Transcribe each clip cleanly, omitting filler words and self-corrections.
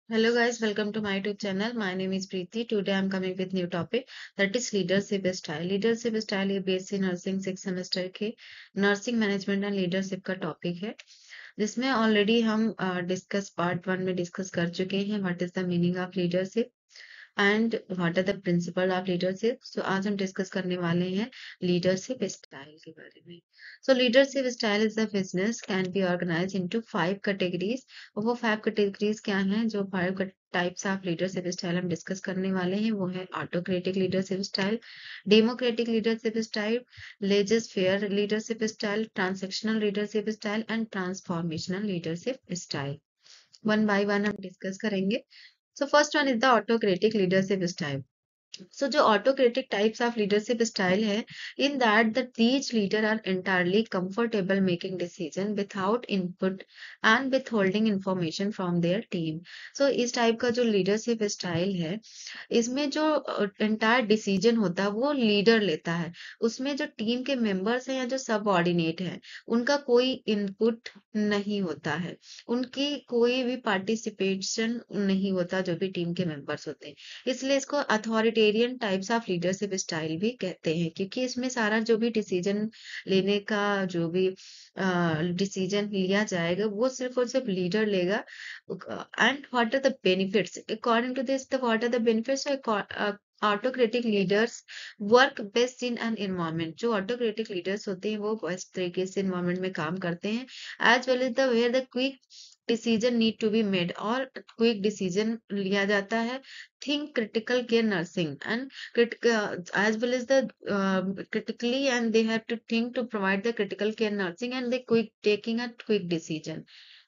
Hello guys, welcome to my YouTube channel. My name is Preeti. Today I'm coming with new topic that is leadership style. Leadership style ये BSc nursing 6 semester के nursing management and leadership का topic है जिसमें already हम discuss part 1 में discuss कर चुके हैं what is the meaning of leadership and what are the principle of leadership. So आज हम डिस्कस करने वाले हैं लीडरशिप स्टाइल के बारे में। So leadership style is the business can be organise into 5 categories. और वो 5 कैटेगरीज क्या हैं? जो 5 टाइप्स ऑफ लीडरशिप स्टाइल हम डिस्कस करने वाले हैं वो है autocratic leadership style, democratic leadership style, laissez faire leadership style, transactional leadership style and transformational leadership style. One by one हम डिस्कस करेंगे। So first one is the autocratic leadership style. So जो autocratic types of leadership style है, in that the each leader are entirely comfortable making decision without input and withholding information from their team. So इस type का जो leadership style है, इसमें जो entire decision होता है वो लीडर लेता है। उसमें जो टीम के मेंबर्स हैं या जो सबऑर्डिनेट हैं, उनका कोई इनपुट नहीं होता है। उनकी कोई भी पार्टिसिपेशन नहीं होता जो भी टीम के मेंबर्स होते हैं। इसलिए इसको authoritarian types of leadership style भी कहते हैं क्योंकि इसमें सारा जो भी डिसीजन लेने का जो भी डिसीजन लिया जाएगा वो सिर्फ और सिर्फ लीडर लेगा। And what are the benefits? According to this, what are the benefits? Autocratic leaders work best in an environment. जो autocratic leaders होते हैं वो बेस्ट तरीके से environment में काम करते हैं, as well as the where the quick decision need to be made और क्विक डिसीजन लिया जाता है। Think critical care nursing and as well as the critically and they have to think to provide the critical care nursing and they quick taking a quick decision.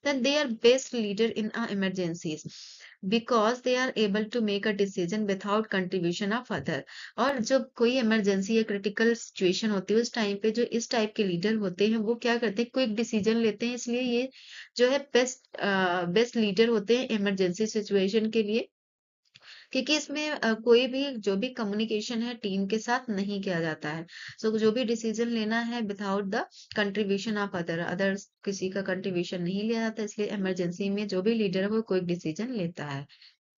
Then they are best leader in emergencies because they are able to make a decision without contribution of other। और जब कोई emergency या critical situation होती है उस time पे जो इस टाइप के लीडर होते हैं वो क्या करते हैं? क्विक डिसीजन लेते हैं। इसलिए ये जो है बेस्ट लीडर होते हैं इमरजेंसी सिचुएशन के लिए क्योंकि इसमें कोई भी जो भी कम्युनिकेशन है टीम के साथ नहीं किया जाता है। सो जो भी डिसीजन लेना है without the contribution of others किसी का कंट्रीब्यूशन नहीं लिया जाता, इसलिए इमरजेंसी में जो भी लीडर है वो क्विक डिसीजन लेता है।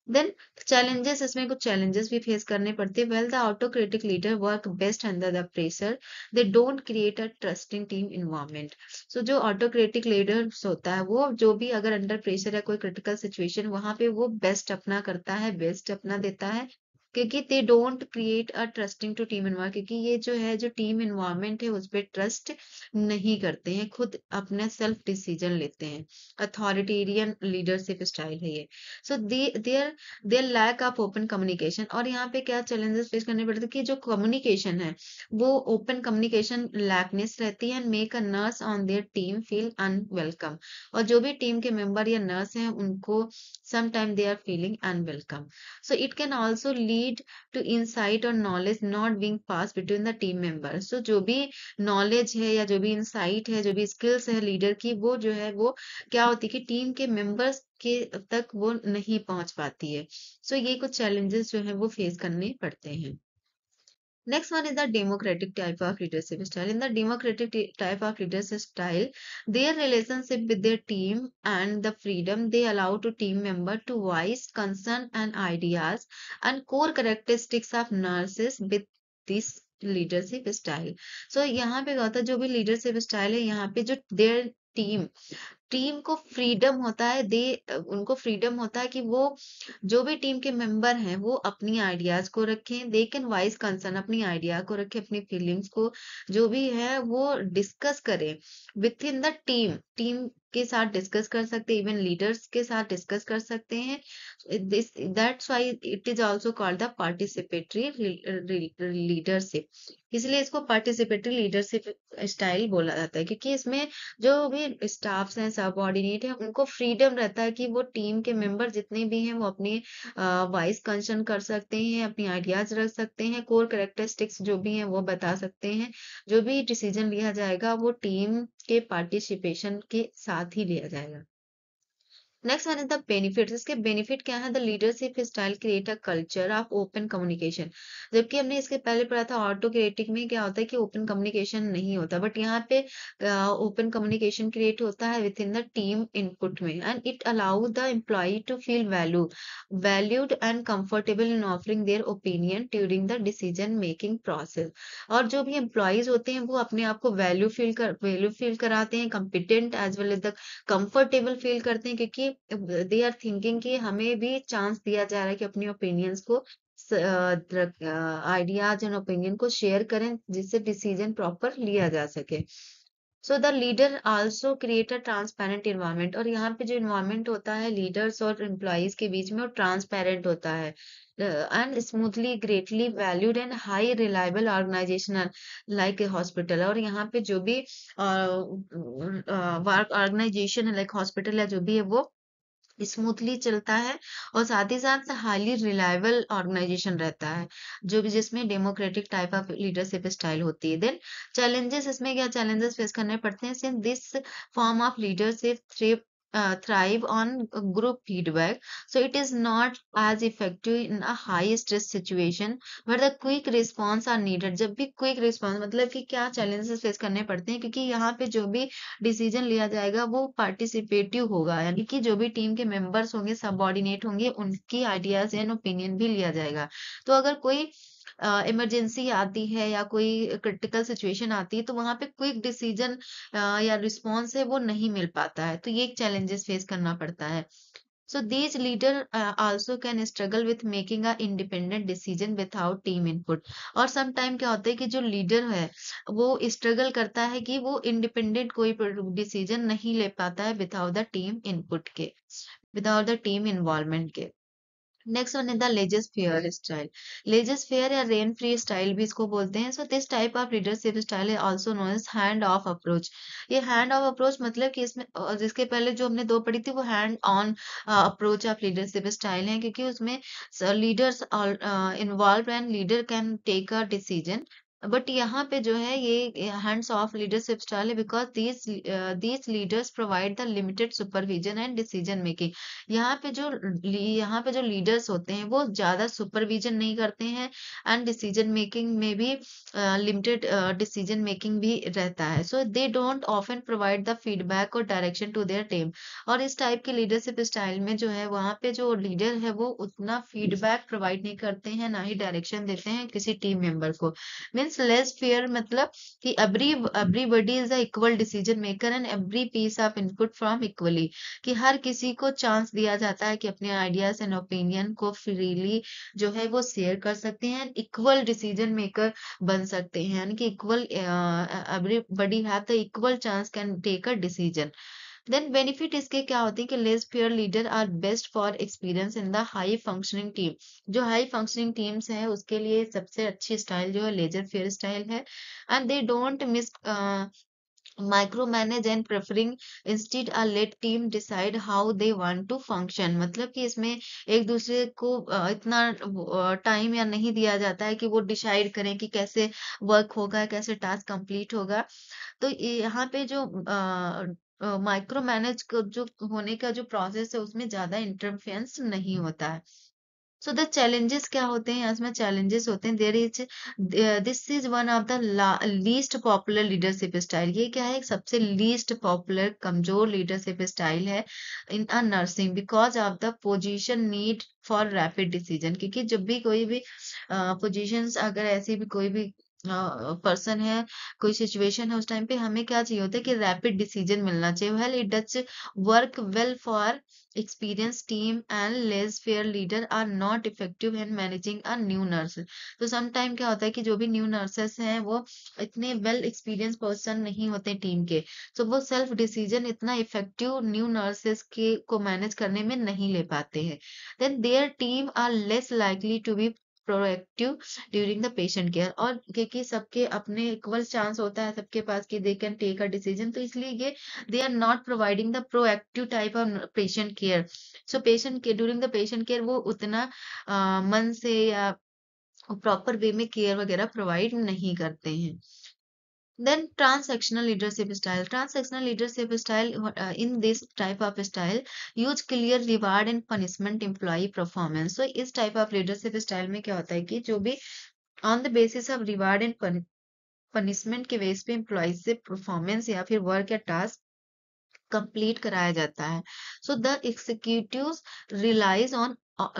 देन चैलेंजेस, इसमें कुछ चैलेंजेस भी फेस करने पड़ते हैं। Well the autocratic leader work best under the pressure, they don't create a trusting team environment. So जो ऑटोक्रेटिक लीडर्स होता है वो जो भी अगर अंडर प्रेशर या कोई क्रिटिकल सिचुएशन वहां पे वो बेस्ट अपना करता है, बेस्ट अपना देता है क्योंकि they don't create a trusting to team environment, क्योंकि ये जो है जो टीम इन्वायरमेंट है उस पर ट्रस्ट नहीं करते हैं, खुद अपने सेल्फ डिसीजन लेते हैं। अथॉरिटेरियन लीडरशिप स्टाइल है ये। So there there lack of open communication. और यहाँ पे क्या चैलेंजेस फेस करने पड़ते हैं कि जो कम्युनिकेशन है वो ओपन कम्युनिकेशन लैकनेस रहती है and make a nurse on their team feel unwelcome. और जो भी टीम के मेंबर या नर्स हैं उनको sometime they are feeling unwelcome. So it can also lead to insight or knowledge not being passed between the team members। So जो भी knowledge है या जो भी insight है, जो भी skills है लीडर की, वो जो है वो क्या होती है कि टीम के मेंबर्स के तक वो नहीं पहुंच पाती है। सो ये कुछ चैलेंजेस जो है वो फेस करने पड़ते हैं। Next one is the democratic type of leadership style. In the democratic type of leadership style, their relationship with their team and the freedom they allow to team member to voice concern and ideas and core characteristics of nurses with this leadership style। So यहाँ पे क्या होता है जो भी leadership style है यहाँ पे जो their टीम टीम को फ्रीडम होता है, उनको फ्रीडम होता है कि वो जो भी टीम के मेंबर हैं वो अपनी आइडियाज को रखें, दे कैन वॉइस कंसर्न, अपनी आइडिया को रखें, अपनी फीलिंग्स को जो भी है वो डिस्कस करें with in the team. Team के साथ डिस्कस कर सकते हैं, इवन लीडर्स के साथ डिस्कस कर सकते हैं। This that's why it is also called the participatory leadership. इसलिए इसको पार्टिसिपेटरी लीडरशिप स्टाइल बोला जाता है क्योंकि इसमें जो भी स्टाफ्स हैं सबऑर्डिनेट हैं उनको फ्रीडम रहता है कि वो टीम के मेंबर जितने भी हैं वो अपनी वॉइस कंसर्न कर सकते हैं, अपनी आइडियाज रख सकते हैं, कोर कैरेक्टरिस्टिक्स जो भी हैं वो बता सकते हैं। जो भी डिसीजन लिया जाएगा वो टीम के पार्टिसिपेशन के साथ ही लिया जाएगा। Next one is the benefits. इसके बेनिफिट क्या है? The leadership style create a culture of open communication. जबकि हमने इसके पहले पढ़ा था ऑटोक्रेटिक में क्या होता है कि ओपन कम्युनिकेशन नहीं होता, बट यहाँ पे ओपन कम्युनिकेशन क्रिएट होता है within the team input में, and it allow the employ to feel valued and comfortable in offering their opinion during the decision making process. और जो भी एम्प्लॉयज होते हैं वो अपने आप को वैल्यू फील कराते हैं, competent as well as the comfortable feel करते हैं, क्योंकि दे आर थिंकिंग कि हमें भी चांस दिया जा रहा है कि अपनी ओपिनियंस को, आइडियाज एंड ओपिनियन को शेयर करें, जिससे डिसीजन प्रॉपर लिया जा सके। So the leader also create a transparent environment. और यहाँ पे जो इन्वायरमेंट होता है लीडर्स और एम्प्लॉयज के बीच में, वो ट्रांसपेरेंट होता है and smoothly greatly valued and high reliable organisation like a hospital. और यहाँ पे जो भी वर्क ऑर्गेनाइजेशन है लाइक हॉस्पिटल या जो भी है वो स्मूथली चलता है, और साथ ही साथ हाईली रिलायबल ऑर्गेनाइजेशन रहता है, जो भी जिसमें democratic type of leadership style होती है। देन चैलेंजेस, इसमें क्या चैलेंजेस फेस करने पड़ते हैं? Since this form of leadership thrive on group feedback, so it is not as effective in a high stress situation where the quick response are needed। जब भी quick response मतलब कि क्या चैलेंजेस फेस करने पड़ते हैं, क्योंकि यहाँ पे जो भी डिसीजन लिया जाएगा वो पार्टिसिपेटिव होगा, यानी कि जो भी टीम के मेंबर्स होंगे, सबऑर्डिनेट होंगे, उनकी आइडियाज एंड ओपिनियन भी लिया जाएगा। तो अगर कोई इमरजेंसी आती है या कोई क्रिटिकल सिचुएशन आती है, तो वहां पे क्विक डिसीजन या रिस्पॉन्स है वो नहीं मिल पाता है, तो ये एक चैलेंजेस फेस करना पड़ता है। So these leader also can struggle with making a independent decision without team input। और sometime क्या होता है कि जो लीडर है वो स्ट्रगल करता है कि वो इंडिपेंडेंट कोई डिसीजन नहीं ले पाता है विदाउट द टीम इनपुट के, विदाउट द टीम इन्वॉल्वमेंट के। Next one is the laissez faire style. Laissez faire या रेन फ्री स्टाइल भी इसको बोलते हैं। So this type of leadership style is also known as hand off approach. ये hand off approach मतलब कि इसमें जिसके पहले जो हमने दो पढ़ी थी वो hand on approach of leadership style है, क्योंकि उसमें leaders involve and leader can take a decision. But यहाँ पे जो है ये हैंड्स ऑफ लीडरशिप स्टाइल है, because these leaders provide the limited supervision and decision making. यहाँ पे जो लीडर्स होते हैं वो ज्यादा सुपरविजन नहीं करते हैं, एंड डिसीजन मेकिंग में भी लिमिटेड डिसीजन मेकिंग भी रहता है। So they don't often provide the feedback और डायरेक्शन टू देयर टीम। और इस टाइप के लीडरशिप स्टाइल में जो है वहाँ पे जो लीडर है वो उतना फीडबैक प्रोवाइड नहीं करते हैं, ना ही डायरेक्शन देते हैं किसी टीम मेंबर को। मीन्स लेस फेयर मतलब कि everybody is a equal decision maker and every piece of input from equally. कि हर किसी को चांस दिया जाता है कि अपने आइडियाज एंड ओपिनियन को फ्रीली जो है वो शेयर कर सकते हैं, इक्वल डिसीजन मेकर बन सकते हैं, यानी कि equal everybody have the equal chance can take a decision. Then benefit इसके क्या होते हैं कि laissez faire leader are best for experience in the high functioning team. जो हाई फंक्शनिंग टीम्स हैं उसके लिए सबसे अच्छी स्टाइल जो है लेजर फेयर स्टाइल है, and they don't miss micromanage and preferring, instead let team decide how they want to function। मतलब कि इसमें एक दूसरे को इतना टाइम या नहीं दिया जाता है कि वो डिसाइड करें कि कैसे वर्क होगा, कैसे टास्क कंप्लीट होगा। तो यहाँ पे जो माइक्रो मैनेज जो होने का जो प्रोसेस है उसमें ज्यादा इंटरफेरेंस नहीं होता है। सो द चैलेंजेस क्या होते हैं? इसमें चैलेंजेस होते हैं, there is this is one of the least popular leadership style. ये क्या है? सबसे लीस्ट पॉपुलर कमजोर लीडरशिप स्टाइल है in a nursing, because of the position need for rapid decision. क्योंकि जब भी कोई भी पोजीशंस अगर ऐसी भी कोई भी पर्सन है, कोई सिचुएशन है, उस टाइम पे हमें क्या चाहिए होता है कि रैपिड डिसीजन मिलना चाहिए। Well it does work well for experienced team, and less fair leader are not effective in managing a new nurse। तो sometime क्या होता है कि जो भी न्यू नर्सेस हैं वो इतने वेल एक्सपीरियंस पर्सन नहीं होते टीम के, तो वो सेल्फ डिसीजन इतना इफेक्टिव न्यू नर्सेस के को मैनेज करने में नहीं ले पाते हैं। Then their team are less likely to be proactive during the patient care. और क्योंकि सबके अपने इक्वल चांस होता है सबके पास कि they can take a decision, तो इसलिए ये they are not providing the proactive type of patient care। so patient care during the patient care वो उतना मन से या प्रॉपर वे में केयर वगैरह प्रोवाइड नहीं करते हैं। Then transactional leadership style. Transactional leadership style, in this type of style, use clear reward and punishment employee performance. So इस type of leadership style में क्या होता है कि जो भी on the basis of reward and punishment के base पे एम्प्लॉय से परफॉर्मेंस या फिर वर्क या टास्क कंप्लीट कराया जाता है. So the executives relies on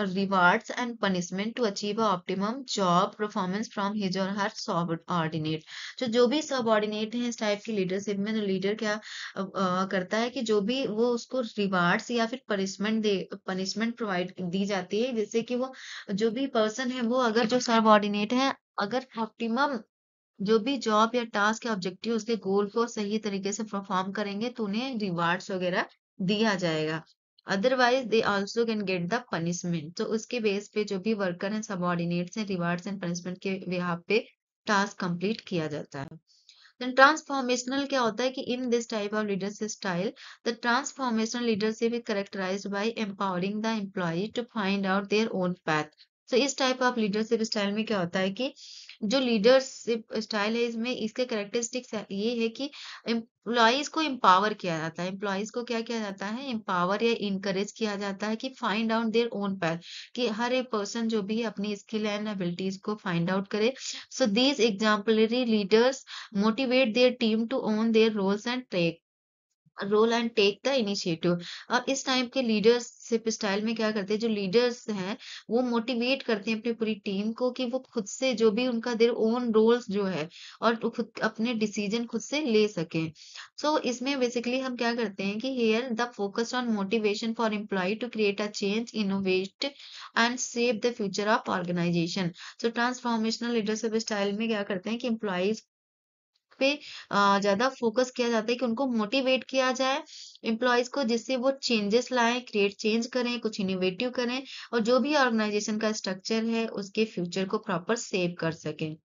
rewards and punishment to achieve a optimum job performance from his or her subordinate. जो भी सबऑर्डिनेट हैं इस टाइप की लीडरशिप में, जो लीडर क्या करता है कि जो भी वो उसको रिवार्ड्स या फिर पनिशमेंट प्रोवाइड दी जाती है, जैसे कि वो जो भी पर्सन है वो अगर जो सबऑर्डिनेट है अगर ऑप्टिमम जो भी जॉब या टास्क या ऑब्जेक्टिव उसके गोल को सही तरीके से परफॉर्म करेंगे तो उन्हें रिवार्ड्स वगैरह दिया जाएगा. Otherwise they also can get the punishment. तो उसके बेस पे जो भी वर्कर हैं सबऑर्डिनेट्स हैं रिवार्ड्स एंड पनिशमेंट के बिहाफ पे टास्क कंप्लीट किया जाता है. देन ट्रांसफॉर्मेशनल क्या होता है कि in this type of leadership style the transformational leadership is characterised by empowering the employ to find out their own path. तो इस टाइप ऑफ लीडरशिप स्टाइल में क्या होता है कि जो लीडरशिप स्टाइल है इसमें इसके कैरेक्टरिस्टिक्स ये है कि एम्प्लॉयज को एम्पावर किया जाता है. एम्प्लॉयज को क्या किया जाता है, एम्पावर या इनकरेज किया जाता है कि find out their own path, कि हर एक पर्सन जो भी अपनी स्किल एंड एबिलिटीज को फाइंड आउट करे. So these exemplary leaders motivate their team to own their role and take the initiative. और इस टाइप के लीडरशिप स्टाइल में क्या करते हैं, जो लीडर्स हैं वो मोटिवेट करते हैं अपनी पूरी टीम को कि वो खुद से जो भी उनका देयर ओन रोल्स जो है और वो खुद अपने डिसीजन खुद से ले सकें. सो इसमें बेसिकली हम क्या करते हैं कि here the focus on motivation for employee to create a change, innovate and save the future of organisation. So transformational leadership style में क्या करते हैं कि एम्प्लॉयज पे ज़्यादा फ़ोकस किया जाता है कि उनको मोटिवेट किया जाए एम्प्लॉइज़ को, जिससे वो चेंजेस लाएँ, क्रिएट चेंज करें, कुछ इनोवेटिव करें और जो भी ऑर्गेनाइज़ेशन का स्ट्रक्चर है, उसके फ्यूचर को प्रॉपर सेव कर सकें.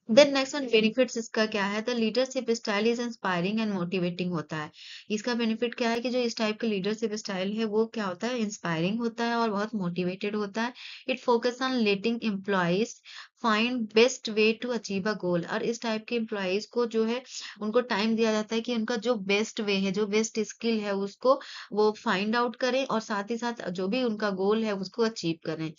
देन नेक्स्ट वन बेनिफिट्स इसका क्या है, the leadership style is inspiring and motivating होता है. इसका बेनिफिट क्या है कि जो इस टाइप का लीडरशिप स्टाइल है वो क्या होता है, इंस्पायरिंग होता है और बहुत मोटिवेटेड होता है. It focus on letting employees find best way to achieve a goal. और इस टाइप के एम्प्लॉयज को जो है उनको टाइम दिया जाता है कि उनका जो बेस्ट वे है, जो बेस्ट स्किल है उसको वो फाइंड आउट करें और साथ ही साथ जो भी उनका गोल है उसको अचीव करें.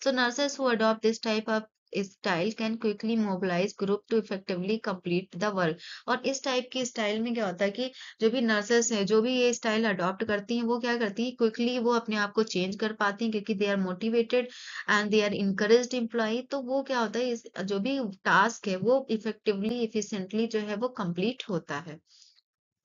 So nurses who adopt this type of style can quickly mobilize group to effectively complete the work. और इस टाइप की स्टाइल में क्या होता है कि जो भी नर्सेस हैं, जो भी ये स्टाइल अडॉप्ट करती हैं, वो क्या करती हैं, क्विकली वो अपने आप को चेंज कर पाती हैं क्योंकि they are motivated and they are encouraged employee. तो वो क्या होता है, इस जो भी टास्क है वो इफेक्टिवली इफिशिएंटली जो है वो कंप्लीट होता है.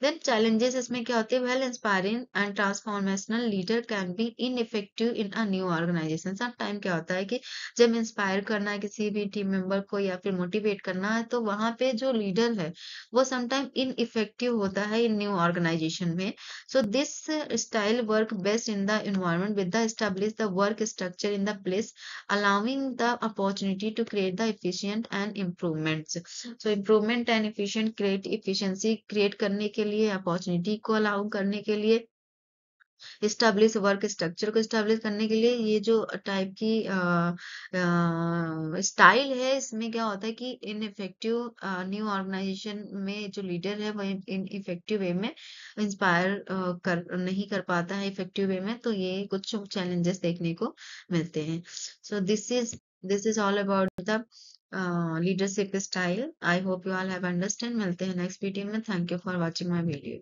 देन चैलेंजेस इसमें क्या होते हैं, well inspiring and transformational leader can be ineffective in a new organisation. Some time क्या होता है कि जब इंस्पायर करना है किसी भी टीम मेंबर को या फिर मोटिवेट करना है तो वहां पे जो लीडर है वो सम टाइम इनइफेक्टिव होता है इन न्यू ऑर्गेनाइजेशन में. So this style work best in the environment with the establish the work structure in the place, allowing the opportunity to create the efficient and improvements. So improvement and efficient create efficiency create करने के लिए, opportunity को allow करने के लिए, establish work structure को establish करने के लिए, ये जो टाइप की स्टाइल है इसमें क्या होता है कि इनइफेक्टिव न्यू ऑर्गेनाइजेशन में जो लीडर है वो इन इफेक्टिव वे में इंस्पायर कर नहीं कर पाता है इफेक्टिव वे में. तो ये कुछ चैलेंजेस देखने को मिलते हैं. So this is all about the leadership style. I hope you all have understand. मिलते हैं नेक्स्ट वीडियो में. Thank you for watching my video.